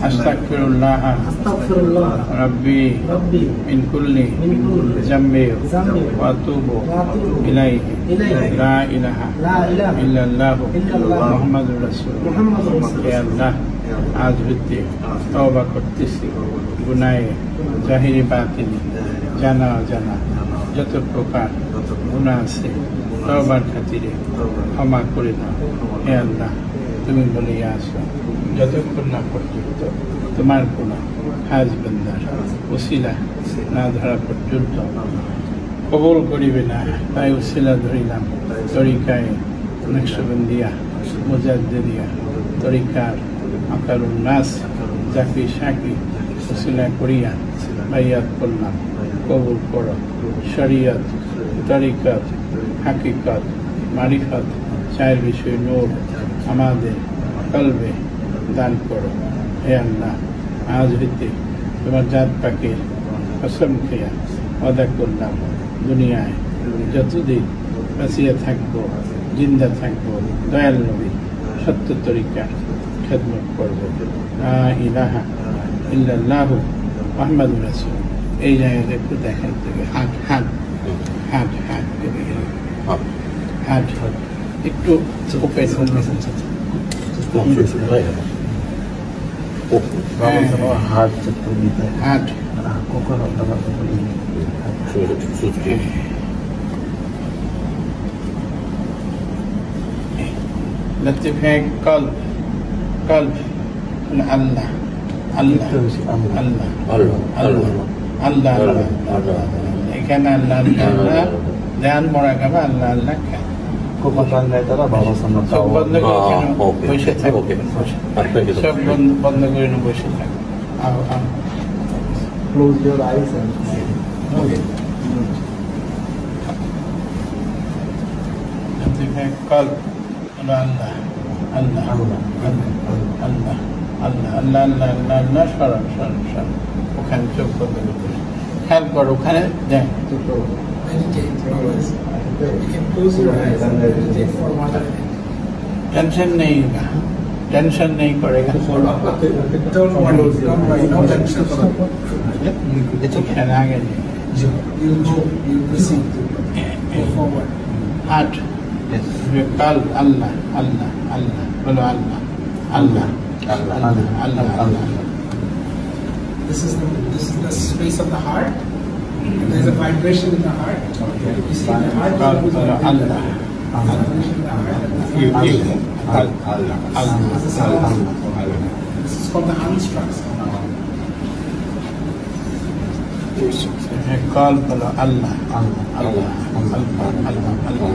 আস্তাগফিরুল্লাহ রাব্বি মিন কুল্লি যামবি ওয়া আতুবু ইলাইহি লা ইলাহা ইল্লাল্লাহ মুহাম্মাদুর রাসূলুল্লাহ। হে আল্লাহ, আজ হইতে তওবা করতেছি, গুনাহে জাহিরি বাতিনি, জানা অজানা যত প্রকার গুনাহ আছে তওবার খাতিরে ক্ষমা করে দাও। হে আল্লাহ, তুমি বলে আসো যতক্ষণ না পর্যন্ত তোমার কোনো হাজ বান্দার ওসিলা না ধরা পর্যন্ত কবুল করিবে না। তাই ওসিলা ধরিলাম তরিকায় নকশবন্দিয়া মুজাদ্দিদিয়া তরিকার আকারুন নাস জাকি শাকি ওসিলা করিয়া বাইয়াত করলাম, কবুল করো। শরিয়ত, তরিকত, হাকিকত, মারিফত চার বিষয় নূর আমাদের কলবে দান করো। হে আল্লাহ, আজ হইতে তোমার জাত পাকের কসম খেয়া ওয়াদা করলাম, দুনিয়ায় যতদিন বাঁচিয়ে থাকবো, জিন্দা থাকবো, দয়াল নবী সত্য তরিকার খেদমত করবো। লা ইলাহা ইল্লাল্লাহু মুহাম্মাদুর রাসূল। এই জায়গাটা একটু দেখার থেকে হাট হাট হাট হাট হাট হাট একটু ওপেন হাট لطيف है कल्ब कल्ब अल्लाह अल्लाह अल्लाह अल्लाह अल्लाह এখানে আল্লাহ আল্লাহ ধ্যান মোরাকাবা আল্লাহ আল্লাহ সব বন্ধ করে বসে থাকবে, সব বন্ধ করে বসে থাকবে। Close your eyes and कल अल्लाह अल्लाह अल्लाह अल्लाह अल्लाह अल्लाह अल्लाह अल्लाह अल्लाह शरण शरण शरण ওখানে চোখ বন্ধ করে খেয়াল করো, ওখানে দেখ टेंशन नहीं होगा, टेंशन नहीं पड़ेगा। आगे हाथ कल अल्लाह अल्लाह अल्लाह बोलो अल्लाह अल्लाह अल्लाह अल्लाह। This is the space of the heart. There's a vibration in the heart. You see the heart. Allah. This is called the constructs. Call Allah, Allah, Allah, Allah, Allah, Allah.